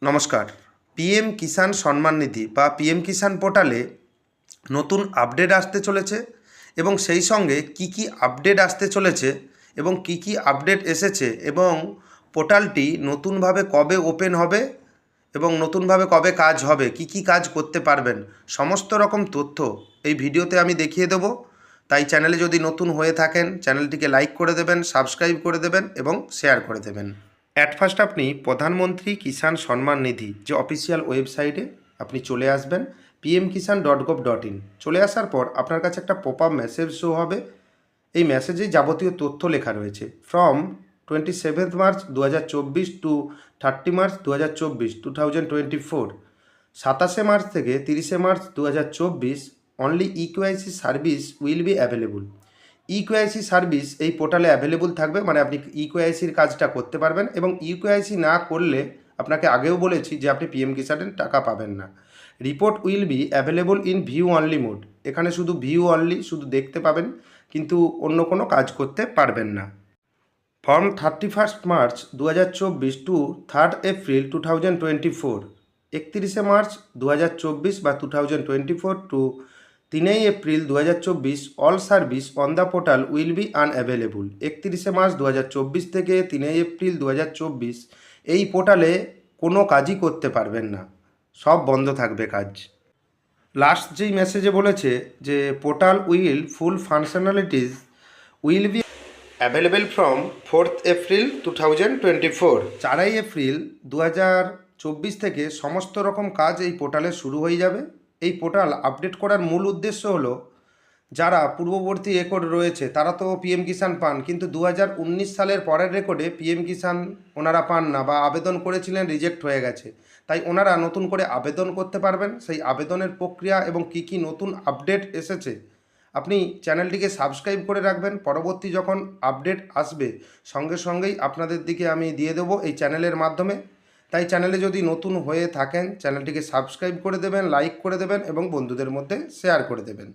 নমস্কার। পিএম কিষাণ সম্মান নিধি বা পিএম কিষাণ পোর্টালে নতুন আপডেট আসতে চলেছে এবং সেই সঙ্গে কি কি আপডেট আসতে চলেছে এবং কি কি আপডেট এসেছে এবং পোর্টালটি নতুনভাবে কবে ওপেন হবে এবং নতুনভাবে কবে কাজ হবে, কি কি কাজ করতে পারবেন, সমস্ত রকম তথ্য এই ভিডিওতে আমি দেখিয়ে দেব। তাই চ্যানেলে যদি নতুন হয়ে থাকেন চ্যানেলটিকে লাইক করে দেবেন, সাবস্ক্রাইব করে দেবেন এবং শেয়ার করে দেবেন। অ্যাট ফার্স্ট আপনি প্রধানমন্ত্রী কিষাণ সম্মান নিধি যে অফিসিয়াল ওয়েবসাইটে আপনি চলে আসবেন pmkisan.gov.in। চলে আসার পর আপনার কাছে একটা পপ আপ মেসেজ শো হবে। এই মেসেজে যাবতীয় তথ্য লেখা রয়েছে। From 27 March 2024 to 30 March 2024 2024, 27 March থেকে 30 March 2024 only eKYC service will be available. EKYC service এই পোর্টালে অ্যাভেলেবল থাকবে, মানে আপনি ইকেওয়াইসির কাজটা করতে পারবেন এবং ইকেওয়াইসি না করলে আপনাকে আগেও বলেছি যে আপনি পিএম কিষাণের টাকা পাবেন না। Report will be available in view only mode. এখানে শুধু ভিউ অনলি, শুধু দেখতে পাবেন কিন্তু অন্য কোনো কাজ করতে পারবেন না। From 31 March 2024 to 3 April 2024, 31 March 2024 বা 2024 to 3 April 2024 all service on the portal will be unavailable. 31 March 2024 থেকে 3 এপ্রিল 2024 এই পোর্টালে কোনো কাজই করতে পারবেন না, সব বন্ধ থাকবে কাজ। লাস্ট যেই মেসেজে বলেছে যে portal will full functionalities will be available from 4 April 2024। 4 April 2024 থেকে সমস্ত রকম কাজ এই পোর্টালে শুরু হয়ে যাবে। এই পোর্টাল আপডেট করার মূল উদ্দেশ্য হলো যারা পূর্ববর্তী রেকর্ড রয়েছে তারা তো পিএম কিষাণ পান, কিন্তু 2019 সালের পরের রেকর্ডে পিএম কিষাণ ওনারা পান না বা আবেদন করেছিলেন রিজেক্ট হয়ে গেছে। তাই ওনারা নতুন করে আবেদন করতে পারবেন। সেই আবেদনের প্রক্রিয়া এবং কি কি নতুন আপডেট এসেছে আপনি চ্যানেলটিকে সাবস্ক্রাইব করে রাখবেন। পরবর্তী যখন আপডেট আসবে সঙ্গে সঙ্গেই আপনাদের দিকে আমি দিয়ে দেবো এই চ্যানেলের মাধ্যমে। তাই চ্যানেলে যদি নতুন হয়ে থাকেন চ্যানেলটিকে সাবস্ক্রাইব করে দেবেন, লাইক করে দেবেন এবং বন্ধুদের মধ্যে শেয়ার করে দেবেন।